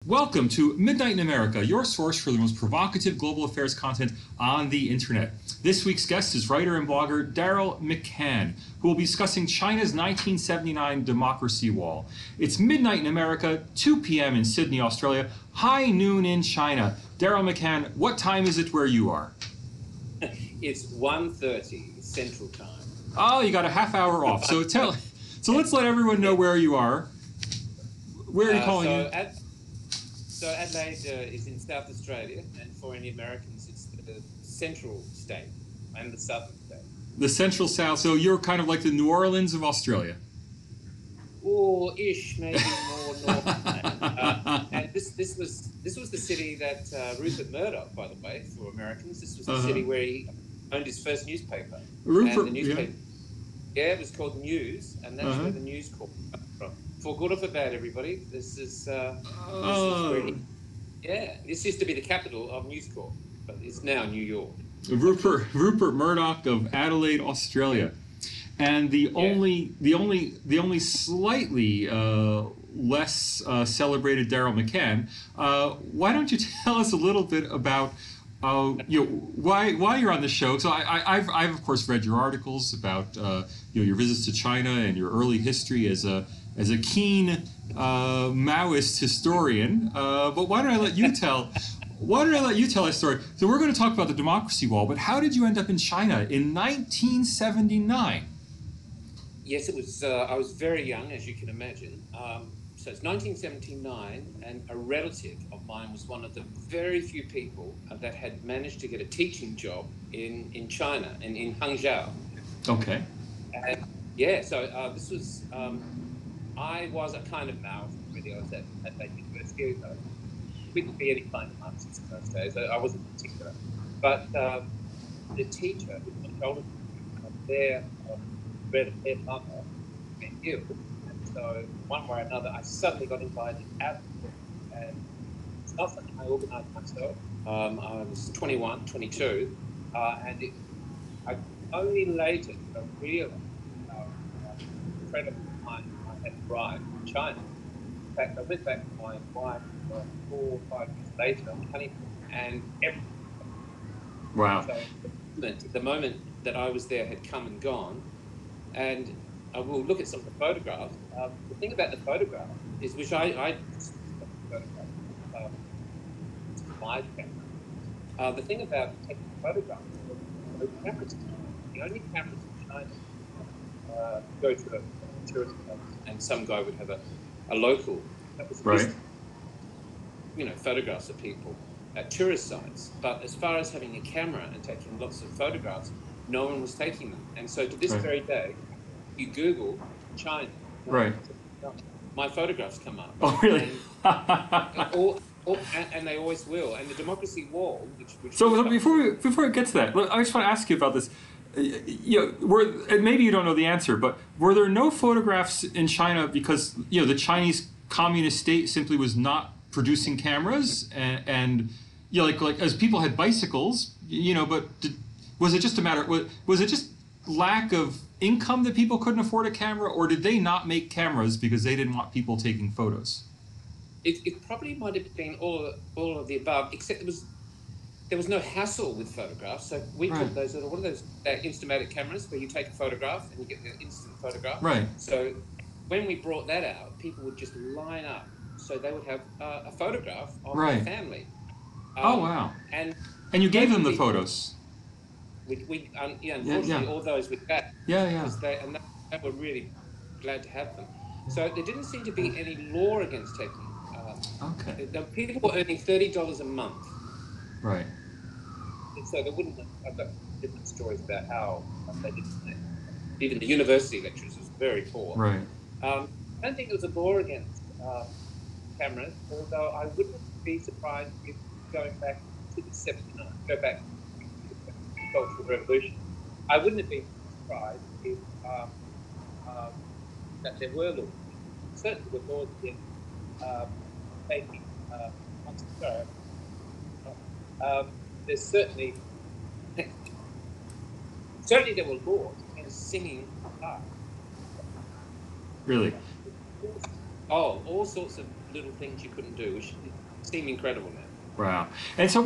Welcome to Midnight in America, your source for the most provocative global affairs content on the internet. This week's guest is writer and blogger Daryl McCann, who will be discussing China's 1979 democracy wall. It's midnight in America, 2 p.m. in Sydney, Australia, high noon in China. Daryl McCann, what time is it where you are? It's 1:30 Central Time. Oh, you got a half hour off. So let's let everyone know where you are. Where are you calling in? So Adelaide is in South Australia, and for any Americans, it's the central state and the southern state. The central south. So you're kind of like the New Orleans of Australia. Or ish, maybe more north. And this was the city that Rupert Murdoch, by the way, for Americans, this was the city where he owned his first newspaper. Rupert, and the newspaper, it was called News, and that's where the News Corp comes from. For good or for bad, everybody, this is where this used to be the capital of News Corp, but it's now New York. Rupert Murdoch of Adelaide, Australia, and the only slightly less celebrated Daryl McCann. Why don't you tell us a little bit about why you're on the show? So I've of course read your articles about your visits to China and your early history as a keen Maoist historian. But why don't I let you tell? Why don't I let you tell a story? So we're going to talk about the democracy wall, but how did you end up in China in 1979? Yes, it was. I was very young, as you can imagine. So it's 1979, and a relative of mine was one of the very few people that had managed to get a teaching job in China, in Hangzhou. Okay. And so this was. I was a kind of Maoist, really. I was at that university. We could be any kind of Marxist in those days. I wasn't particular. But the teacher who controlled their mother had been ill. And so, one way or another, I suddenly got invited out of the book. And it's not something I organised myself. I was 21, 22. And I only later realised how incredible time I had arrived in China. In fact, I went back to my wife 4 or 5 years later on honeymoon, and everything. Wow. So the moment that I was there had come and gone, and I will look at some of the photographs. The thing about the photograph is, which I my camera. The thing about taking photographs is the cameras. The only cameras in China go to a tourist place, and some guy would have a local. That was right. Photographs of people at tourist sites. But as far as having a camera and taking lots of photographs, no one was taking them. And so to this very day, you Google China, right? My photographs come up. Oh, really? And they always will. And the democracy wall, which so before we get to that, I just want to ask you about this. And maybe you don't know the answer, but were there no photographs in China because the Chinese communist state simply was not producing cameras, and like as people had bicycles, but was it just a matter? Was it just lack of income that people couldn't afford a camera, or did they not make cameras because they didn't want people taking photos? It probably might have been all of the above, except there was no hassle with photographs. So we took those what are those Instamatic cameras where you take a photograph and you get the instant photograph. Right. So when we brought that out, people would just line up. So they would have a photograph of their family. Oh, wow. And you gave them the photos. Unfortunately, all those with that. Yeah. They were really glad to have them. So there didn't seem to be any law against taking. The people were earning $30 a month. Right. And so they wouldn't. I've got different stories about how they didn't. Even the university lecturers was very poor. Right. I don't think there was a law against cameras, although I wouldn't be surprised if going back to the 79, go back to the Cultural Revolution, I wouldn't have been surprised if that there were laws. Certainly there were laws in taking. There's certainly there were laws in singing art. Really? Oh, all sorts of little things you couldn't do, which seem incredible now. Wow. And so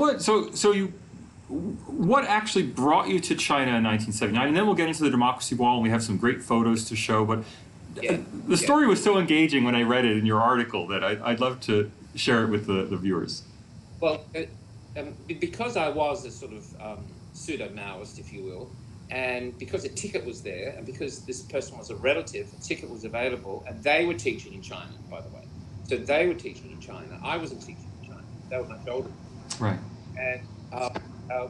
what actually brought you to China in 1979? And then we'll get into the democracy wall, and we have some great photos to show. But the story was so engaging when I read it in your article that I'd love to share it with the viewers. Well, because I was a sort of pseudo-Maoist, if you will, and because a ticket was there, and because this person was a relative, a ticket was available, and they were teaching in China, by the way. So they were teaching in China. I wasn't teaching in China. They were much older. Right. And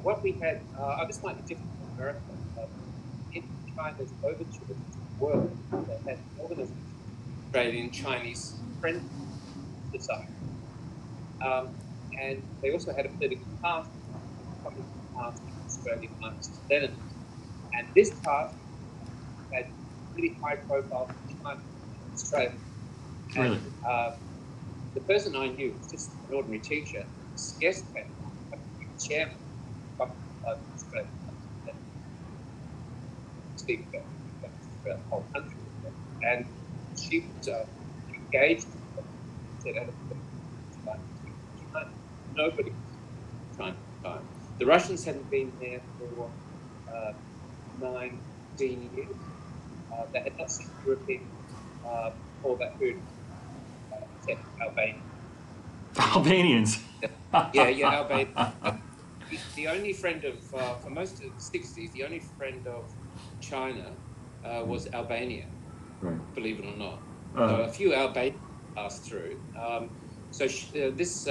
what we had, this might be different from America. In China's overture to the world, they had an organization, Australian Chinese Friendship Society. And they also had a political party, a Communist Party in Australia, Marxist-Leninist. And this party had really high profile in China and Australia. Really? And the person I knew was just an ordinary teacher. This guest came, the chairman of Australia, speak about the whole country. And she was engaged in it. Nobody was trying to time. The Russians hadn't been there for 19 years. They had not seen European or that period except Albania. Albanians. Albania. The only friend of, for most of the 60s, the only friend of China was Albania, right. Believe it or not. A few Albanians passed through. So this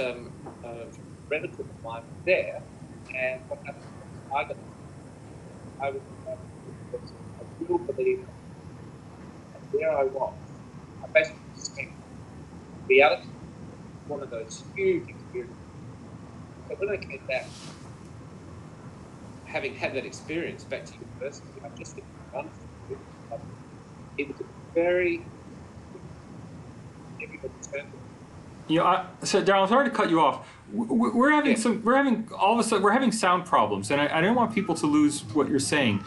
relative of mine was there, and what happened was I was a real believer. And there I was. I basically spent reality, one of those huge experiences. So when I came back, having had that experience back to university, I just didn't run for it. It was a very everybody turned. So Daryl, I'm sorry to cut you off. We're having sound problems, and I don't want people to lose what you're saying.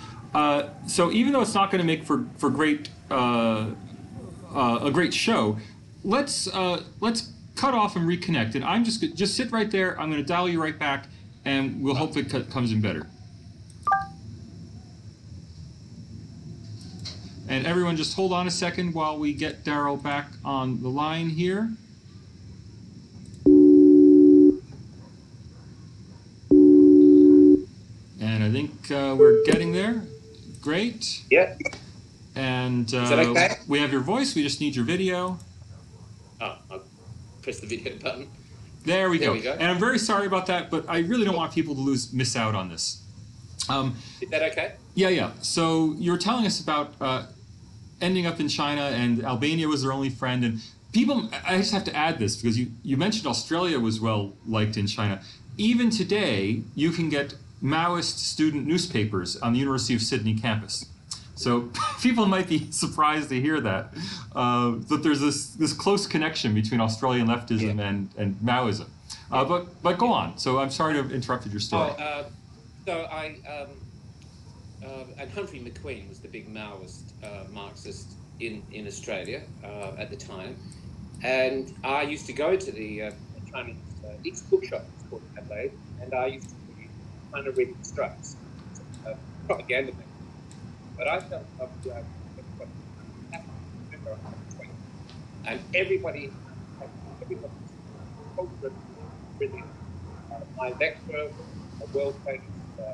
So even though it's not going to make for great a great show, let's cut off and reconnect. And I'm just sit right there. I'm going to dial you right back, and we'll hope it comes in better. And everyone, just hold on a second while we get Daryl back on the line here. And I think we're getting there. Great. Yeah. And is that okay? We have your voice. We just need your video. Oh, I'll press the video button. There we go. And I'm very sorry about that, but I really don't want people to miss out on this. Is that okay? Yeah. So you were telling us about ending up in China, and Albania was their only friend. And people, I just have to add this, because you mentioned Australia was well liked in China. Even today, you can get Maoist student newspapers on the University of Sydney campus. So people might be surprised to hear that there's this close connection between Australian leftism and Maoism. But go on. So I'm sorry to have interrupted your story. And Humphrey McQueen was the big Maoist Marxist in Australia at the time, and I used to go to the Chinese East bookshop, it's called Adelaide, and I used to kind of read instructs, propaganda thing. But I felt and everybody brilliant. My lecturer, a world-famous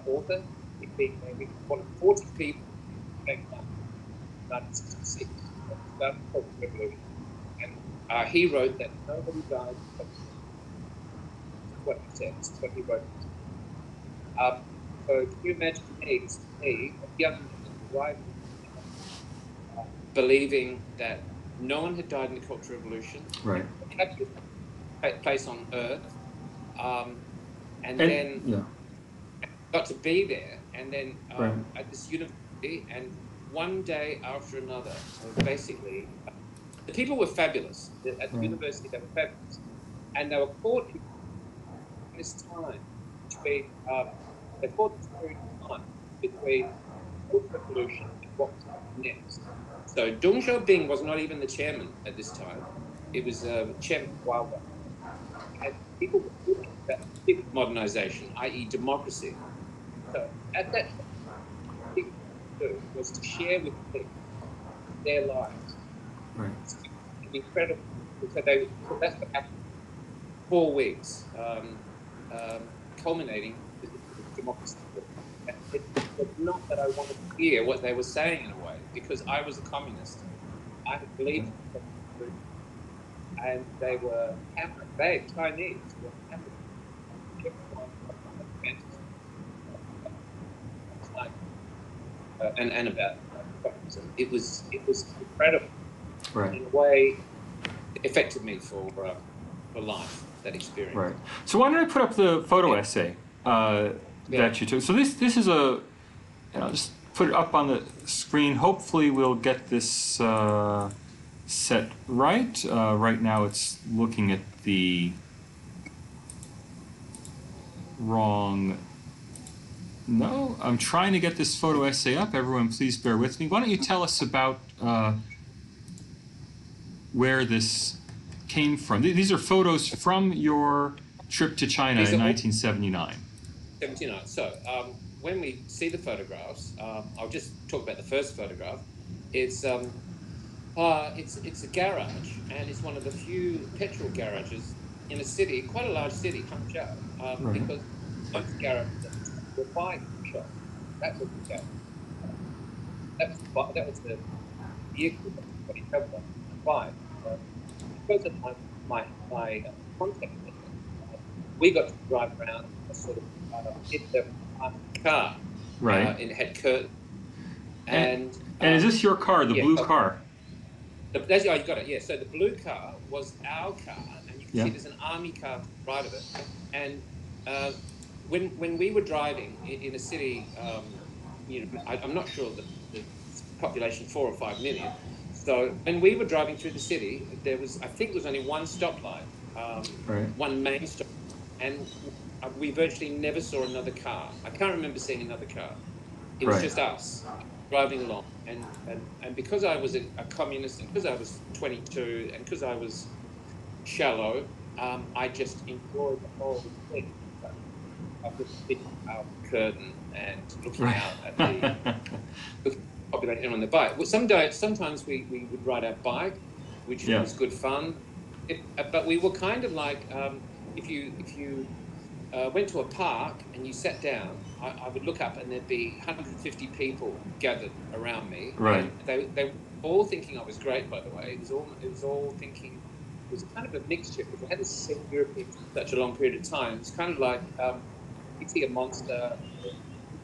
author, he became one of 40 people who came out in 1966, done the Cultural Revolution, and he wrote that nobody died. That's what he said. That's what he wrote. So can you imagine me, a young man, arriving, believing that no one had died in the Cultural Revolution, right? The happiest place on earth, and then got to be there, and then at this university, and one day after another, basically, the people were fabulous. At the university, they were fabulous, and they were caught in this time between. They fought this period of time between the Cultural Revolution and what was happening next. So Deng Xiaoping was not even the chairman at this time. it was Chairman Wilder, and people were talking about civic modernization, i.e., democracy. So at that time, what people do was to share with people their lives. Right. It's incredible. So that's what happened. 4 weeks, culminating with democracy. It was not that I wanted to hear what they were saying in a way, because I was a communist. I believed in communism, and they were hammered. They, Chinese, were hammered. Everyone and about communism. It was incredible. Right. In a way, it affected me for life. That experience. Right. So why don't I put up the photo essay that you took? So this is a, just put it up on the screen. Hopefully we'll get this set right. Right now it's looking at the wrong. No, I'm trying to get this photo essay up. Everyone, please bear with me. Why don't you tell us about where this came from? These are photos from your trip to China in 1979. 79. So when we see the photographs, I'll just talk about the first photograph. It's a garage, and it's one of the few petrol garages in a city, quite a large city, Hangzhou, Right. because most garages were bike shops. That was the garage. That was the vehicle that everybody traveled on, a bike. Because of my contact, we got to drive around a sort of car. Right. And it had curtains. And is this your car, the blue car? That's, oh, you got it, yeah. So the blue car was our car, and you can see there's an army car to the right of it. And when we were driving in a city, I'm not sure the population, 4 or 5 million. So when we were driving through the city, there was, I think, was only one stoplight, one main stop, and we virtually never saw another car. I can't remember seeing another car. It was just us driving along, and because I was a communist, and because I was 22, and because I was shallow, I just enjoyed the whole thing. I was sitting out the curtain and looking out at the population on the bike. Well, sometimes we would ride our bike, which was good fun. But we were kind of like, if you went to a park and you sat down, I would look up and there'd be 150 people gathered around me. Right. And they were all thinking I was great, by the way. It was all thinking, it was kind of a mixture, because I hadn't seen Europeans for such a long period of time. It's kind of like, you see a monster,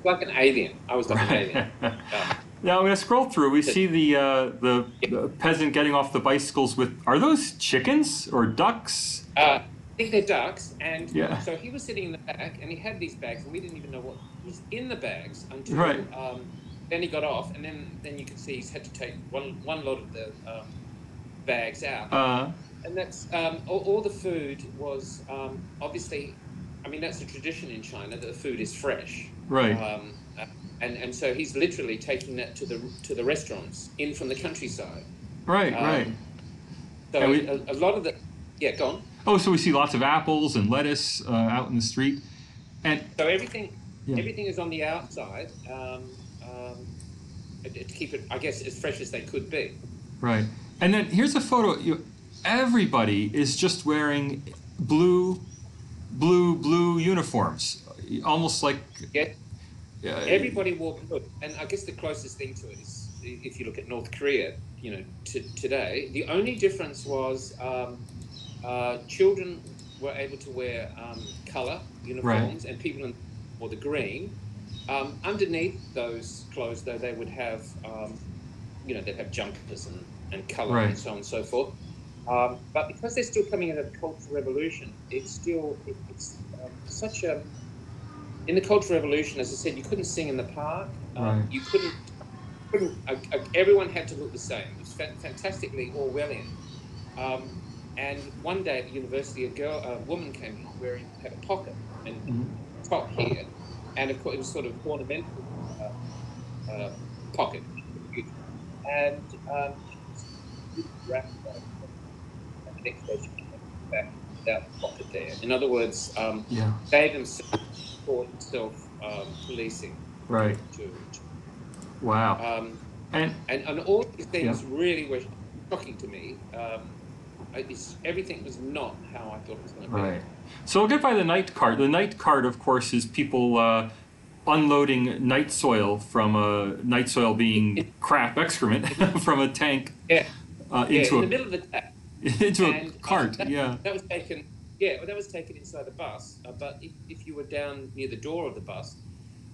like an alien. I was like an alien. Now I'm going to scroll through. We see the peasant getting off the bicycles with, are those chickens or ducks? I think they're ducks, and so he was sitting in the back, and he had these bags, and we didn't even know what was in the bags until then he got off, and then you can see he's had to take one lot of the bags out, and that's all the food was obviously. I mean, that's a tradition in China that the food is fresh, right? And so he's literally taking that to the restaurants in from the countryside, right. So a lot of the go on. Oh, so we see lots of apples and lettuce out in the street, and so everything is on the outside to keep it, I guess, as fresh as they could be. Right, and then here's a photo. Everybody is just wearing blue uniforms, almost like everybody wore blue. And I guess the closest thing to it is if you look at North Korea, today. The only difference was children were able to wear color uniforms, and people wore the green. Underneath those clothes, though, they would have, they'd have jumpers and color and so on and so forth. But because they're still coming out of the Cultural Revolution, it's such a... In the Cultural Revolution, as I said, you couldn't sing in the park. You couldn't everyone had to look the same. It was fantastically Orwellian. And one day at the university, a woman came in had a pocket and top here, and of course it was sort of ornamental pocket, and next day she came back without the pocket there. In other words, Yeah. they themselves taught self-policing. Right. Wow. And all these things Yeah. really were shocking to me. Everything was not how I thought it was going to be. Right. So we'll get by the night cart. The night cart, of course, is people unloading night soil from night soil being crap excrement from a tank Yeah. into in the middle of the day. into a cart. That was taken. Yeah, well, that was taken inside the bus. But if you were down near the door of the bus,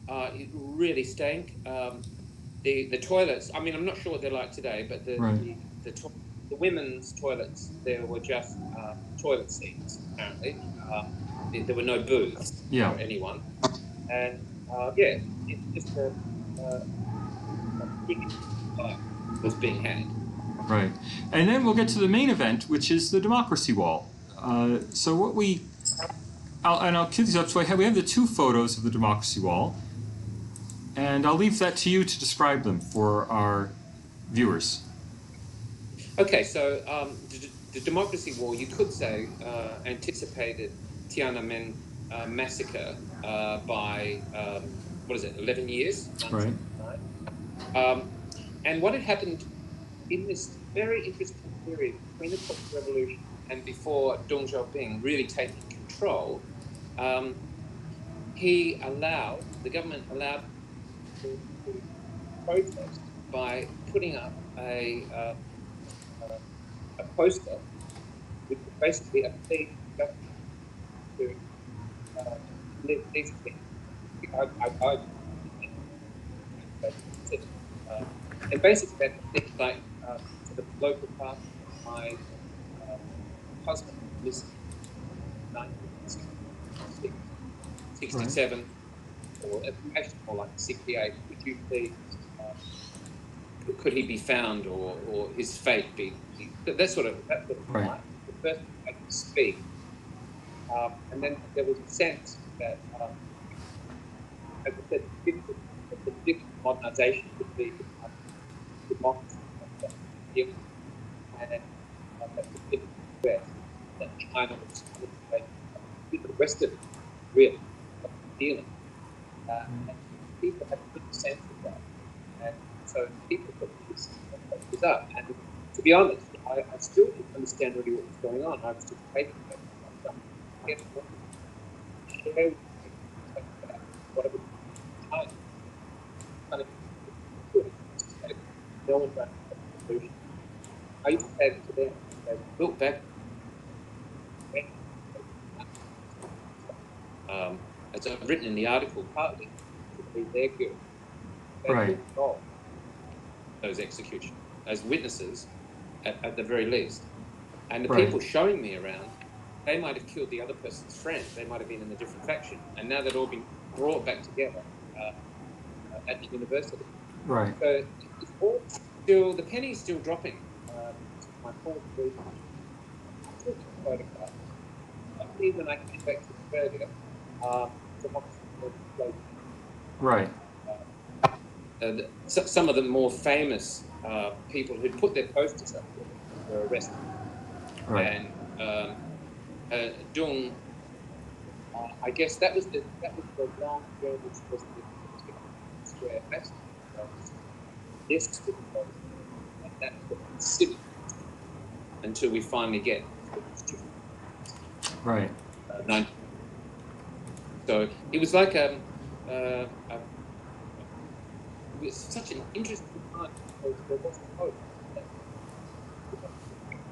it really stank. The toilets. I mean, I'm not sure what they're like today, but the women's toilets, there were just toilet seats. Apparently, there were no booths for anyone, and it's just a big fight was being had. Right, and then we'll get to the main event, which is the democracy wall. So what I'll cue these up. So we have the two photos of the democracy wall, and I'll leave that to you to describe them for our viewers. Okay, so the democracy wall, you could say, anticipated Tiananmen massacre by 11 years. Right. And what had happened in this very interesting period between the Cultural Revolution and before Deng Xiaoping really taking control, the government allowed to protest by putting up a poster which was basically a plea to live these things. And basically that things like to the local park, my husband missed 1967, or actually more like 68. Could you please, could he be found, or his fate be? That sort of right. Right. The first I could speak, and then there was a sense that, as I said, the big modernisation would be democracy, and that the West, that China was the Western really dealing, and people had a good sense of that, and so people put this up. And to be honest, I still didn't understand really what was going on. I was just taking it. Share with whatever time. Kind of no one ran a solution. I used to say to them, look back. As I've written in the article, partly to be their guilt. Right. Those executions as witnesses, at the very least. And the right. people showing me around, they might have killed the other person's friend. They might have been in a different faction. And now they've all been brought back together at the university. Right. So it's all still, the penny's still dropping. My fourth week, I took a photograph. Only when I came back to Australia, democracy was floating. Right. Some of the more famous people who'd put their posters up were arrested. Right. And Dung, I guess that was the long journey was the square festival. This was the post, and that's what we considered until we finally get to right. 9. So it was like it was such an interesting time because there wasn't hope.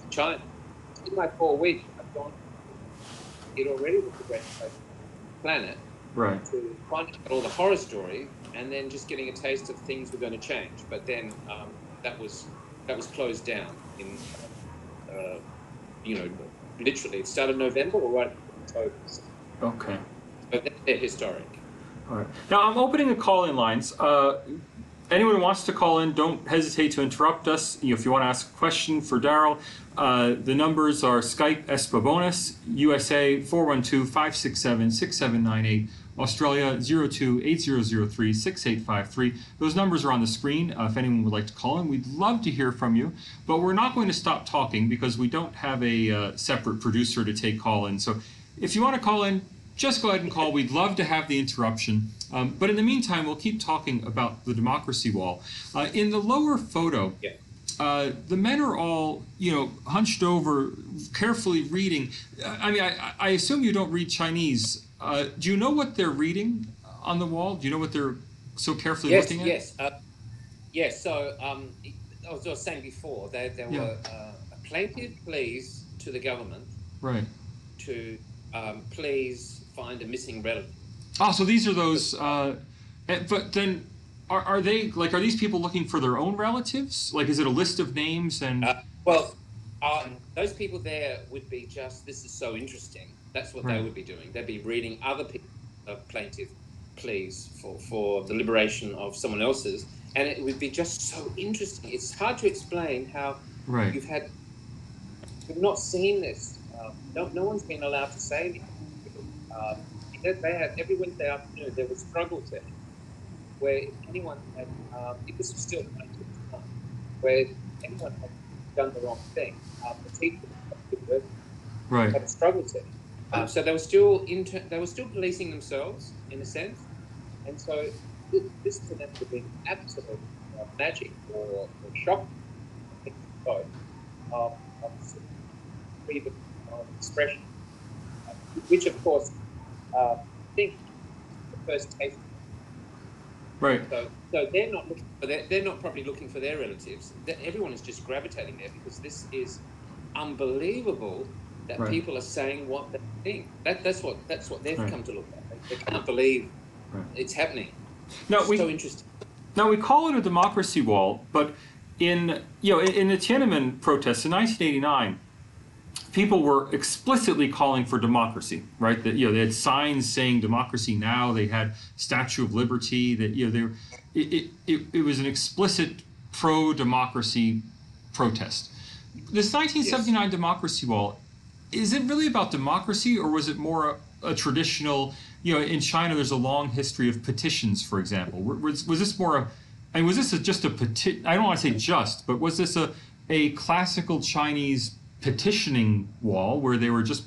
China, in my 4 weeks, I've gone. It already was the greatest place on the planet. Right. To finding out all the horror story, and then just getting a taste of things were going to change. But then that was closed down in literally it started November or right in October. Okay. But they're historic. All right. Now I'm opening the call-in lines. Anyone who wants to call in, don't hesitate to interrupt us. If you want to ask a question for Daryl, The numbers are Skype Babones, USA 412-567-6798, Australia 02-8003-6853. Those numbers are on the screen if anyone would like to call in. We'd love to hear from you, but we're not going to stop talking because we don't have a separate producer to take call in. So if you want to call in, just go ahead and call. We'd love to have the interruption. But in the meantime, we'll keep talking about the democracy wall. In the lower photo, Yeah. the men are all, hunched over, carefully reading. I mean, I assume you don't read Chinese. Do you know what they're reading on the wall? Do you know what they're so carefully looking at? Yes. So as I was saying before, there were a plaintive pleas to the government, right, to please find a missing relative. Oh, so these are those. But then, are these people looking for their own relatives? Like, is it a list of names and? Those people there would be just, this is so interesting. That's what they would be doing. They'd be reading other people's plaintive pleas for the liberation of someone else's, and it would be just so interesting. It's hard to explain how you've not seen this. No one's been allowed to say anything. They had, every Wednesday afternoon, there was struggle sessions where if anyone had, it was still where if anyone had done the wrong thing, the teacher had a struggle session. So they were still policing themselves in a sense, and so this to them would have been absolute magic or shock, both of freedom of expression, which of course I think the first case. Right. So they're not looking for they're not probably looking for their relatives. Everyone is just gravitating there because this is unbelievable that people are saying what they think. That's what they've come to look at. They can't believe it's happening. So interesting. Now we call it a democracy wall, but in the Tiananmen protests in 1989, people were explicitly calling for democracy, right? That they had signs saying "Democracy Now." They had Statue of Liberty. That it was an explicit pro-democracy protest. This 1979 democracy wall, is it really about democracy, or was it more a traditional? In China, there's a long history of petitions, for example. Was this more was this just a petition? I don't want to say just, but was this a classical Chinese petitioning wall where they were just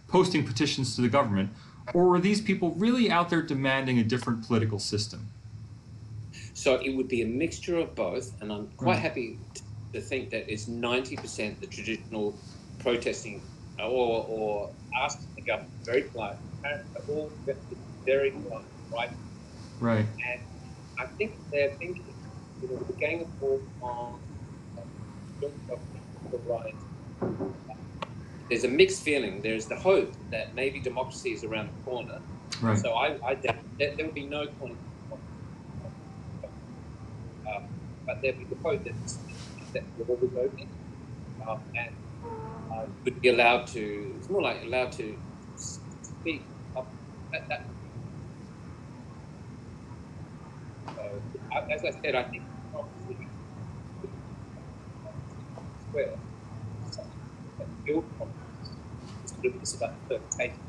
posting petitions to the government, or were these people really out there demanding a different political system? So it would be a mixture of both, and I'm quite happy to think that it's 90% the traditional protesting or asking the government very politely, all very polite, right? And I think they're thinking, the Gang of Four on the right. There's a mixed feeling. There's the hope that maybe democracy is around the corner. Right. So I doubt there will be no corner. But there will be the hope that we're always open and would be allowed to. It's more like allowed to speak up. As I said, I think democracy square. Build confidence. It's about the taking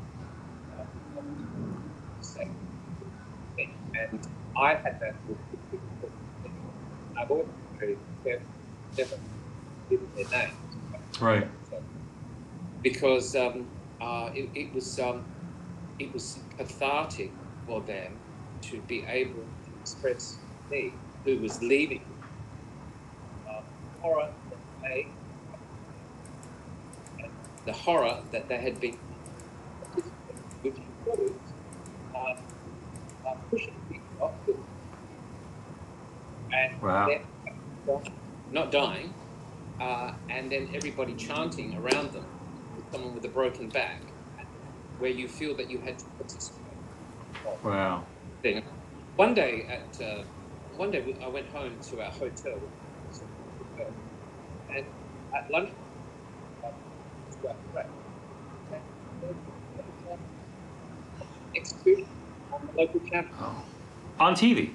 thing. And I had that with I've always been very careful never given their names. Right. Because it was cathartic for them to be able to express me, who was leaving horror that the horror that they had been, which includes pushing people off the and not dying, and then everybody chanting around them, someone with a broken back, where you feel that you had to participate. Wow. Thing. One day I went home to our hotel, and at lunch. Execution on the local channel. Oh. On TV?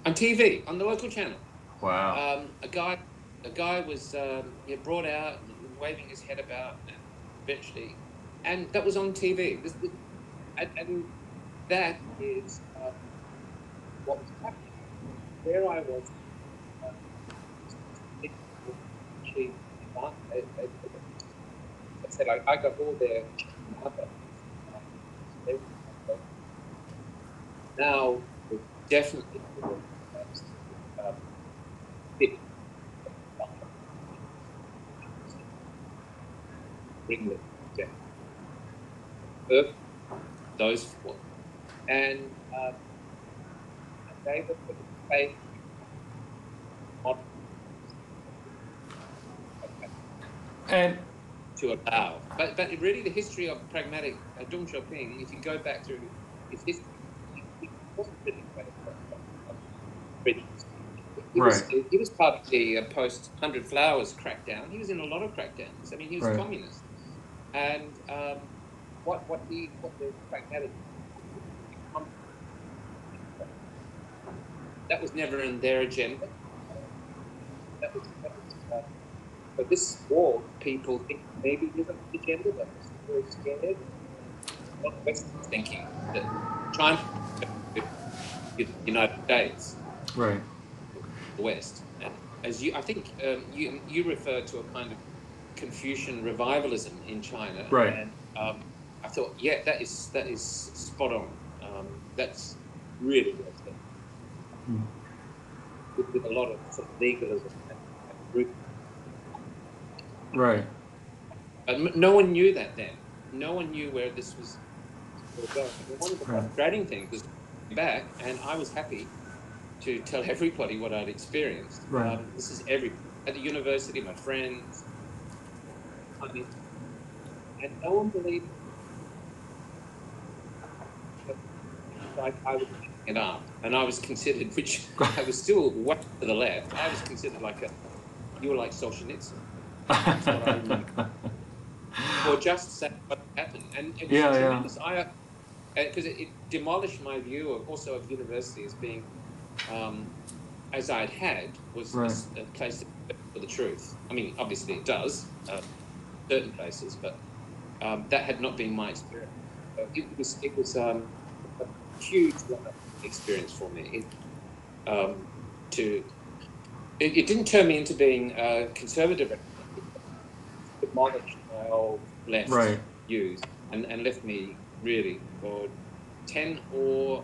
On TV, on the local channel. Wow. A guy the guy was brought out and waving his head about, and eventually, and that was on TV. And that is what was happening. There I was, achieved advantage. I said I got all their now definitely fit bring them down. Those four. And they were put in faith And to allow. But really the history of pragmatic Deng Xiaoping, if you go back through his history, he wasn't really prejudice. He was part of the post 100 Flowers crackdown. He was in a lot of crackdowns. I mean, he was communist. And what the pragmatic, that was never in their agenda. But this war, people think maybe is an agenda that was very scared. A lot of Western thinking that China, the United States, right, the West, and as I think you referred to a kind of Confucian revivalism in China, right? And I thought, yeah, that is spot on. That's really well said. With a lot of sort of legalism and group. Right. No one knew that then. No one knew where this was going. One of the frustrating things was back, and I was happy to tell everybody what I'd experienced. Right. This is at the university, my friends, and no one believed it. I was picking it up, and I was considered, which I was still way to the left. I was considered you were like Solzhenitsyn. That's what I remember. Or just say what happened, and it was tremendous. Because it demolished my view of university as being, as I'd had, was a place for the truth. I mean, obviously it does, certain places, but that had not been my experience. It was a huge experience for me. It didn't turn me into being conservative. It demolished my old left views and left me really for 10 or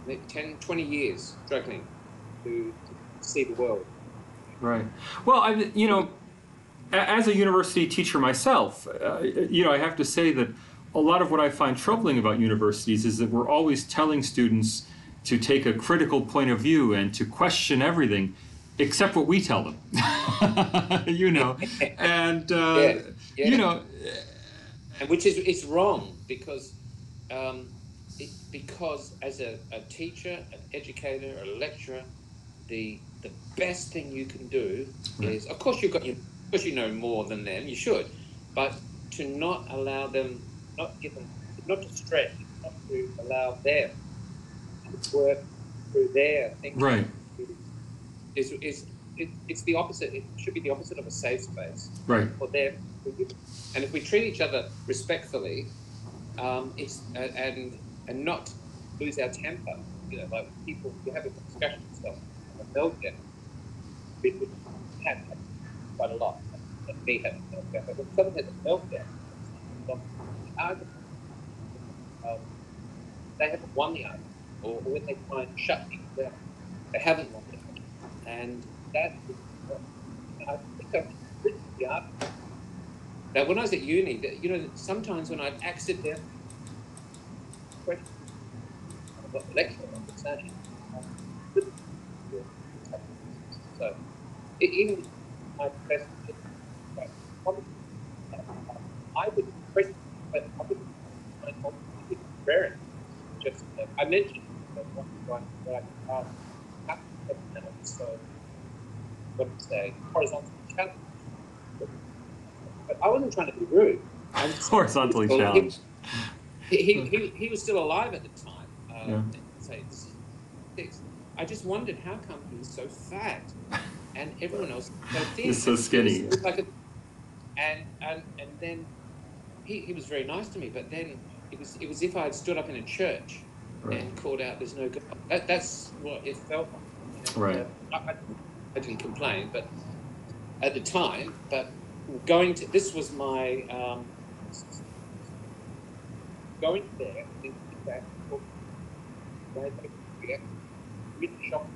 20 years struggling to see the world. Right. Well, as a university teacher myself, I have to say that a lot of what I find troubling about universities is that we're always telling students to take a critical point of view and to question everything except what we tell them. And and which is it's wrong because as a teacher, an educator, a lecturer, the best thing you can do is, of course you know more than them, you should, but to not allow them, not to stretch, not to allow them to work through their thinking. Right. It's the opposite. It should be the opposite of a safe space. Right. For them. And if we treat each other respectfully, and not lose our temper, like people, you have a discussion and stuff, a meltdown. We have quite a lot. And me having a meltdown. But when someone has a meltdown, they haven't won the argument, or when they try and shut things down, they haven't won the argument. And that is, I think I've written the argument. Now, when I was at uni, sometimes when I'd accidentally question what the lecturer was saying, so even my professor, I would question, but I wouldn't find it very. Just I mentioned one that I so what to say, horizontal challenge. But I wasn't trying to be rude. I was horizontally challenged. He was still alive at the time. Say, I just wondered how come he's so fat. and everyone else so thin. He's so skinny. It was like and then he was very nice to me, but then it was if I had stood up in a church and called out, "There's no God." That's what it felt like. Right. I didn't complain, but at the time, this was my going there. That really shocked.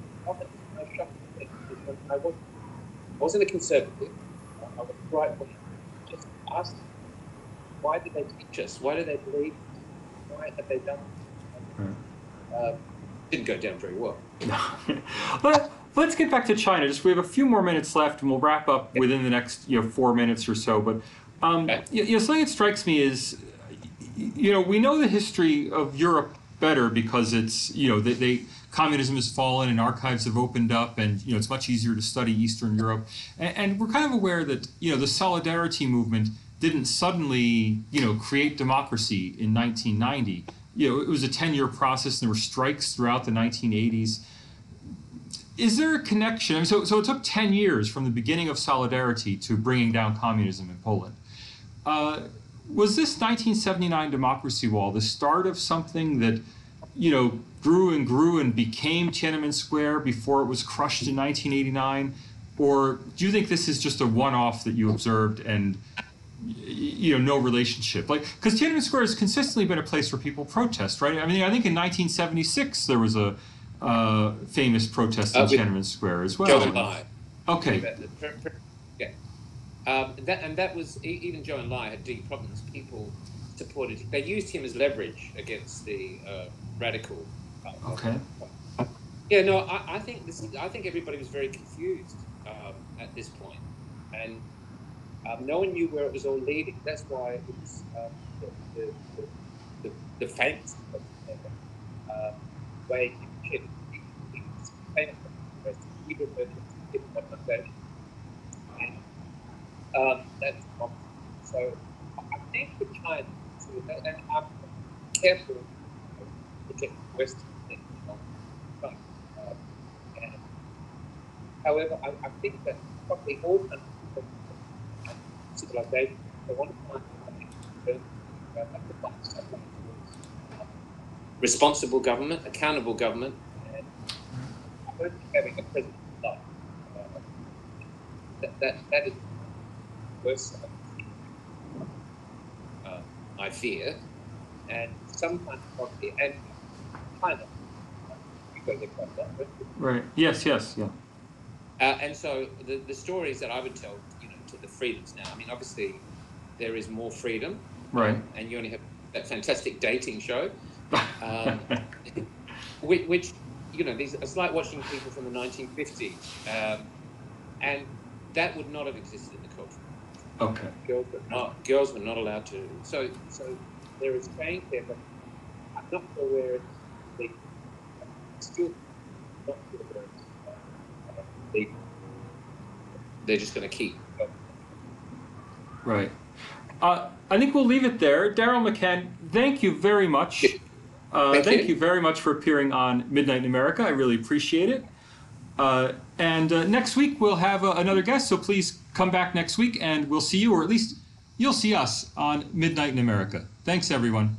I wasn't a conservative. I was right wing. Just asked, why did they teach us? Why do they believe? Why have they done it? Didn't go down very well. Let's get back to China. We have a few more minutes left, and we'll wrap up within the next 4 minutes or so. But something that strikes me is, we know the history of Europe better because it's communism has fallen and archives have opened up, and it's much easier to study Eastern Europe. And we're kind of aware that the Solidarity movement didn't suddenly create democracy in 1990. It was a 10-year process, and there were strikes throughout the 1980s. Is there a connection? I mean, so it took 10 years from the beginning of Solidarity to bringing down communism in Poland. Was this 1979 democracy wall the start of something that grew and grew and became Tiananmen Square before it was crushed in 1989? Or do you think this is just a one-off that you observed and no relationship? Because Tiananmen Square has consistently been a place where people protest, right? I mean, I think in 1976 there was a famous protest in Tiananmen Square as well. Zhou Enlai. Okay. Yeah. That was, even Zhou Enlai had deep problems. People supported, they used him as leverage against the radical. Okay. Yeah, no, I think everybody was very confused at this point, and no one knew where it was all leading. That's why it was the famous way he was famous for he referred to organization, and that's so. I think for China, and I'm careful to protect Western things. However, I think that probably all countries civilization, they want to find responsible government, accountable government, and I don't think having a president like that is worse. I fear, and sometimes probably and China, because they got that. Right. Yes. Yeah. And so the stories that I would tell, to the freedoms now. I mean, obviously, there is more freedom, right? And you only have that fantastic dating show, which it's like watching people from the 1950s, and that would not have existed in the culture. Okay. Girls were not allowed to. So there is change there, but I'm not sure where it's legal. Still not sure where it's legal. They're just going to keep going. Right. I think we'll leave it there. Daryl McCann, thank you very much. Thank you very much for appearing on Midnight in America. I really appreciate it. And next week we'll have another guest, so please come back next week and we'll see you, or at least you'll see us on Midnight in America. Thanks, everyone.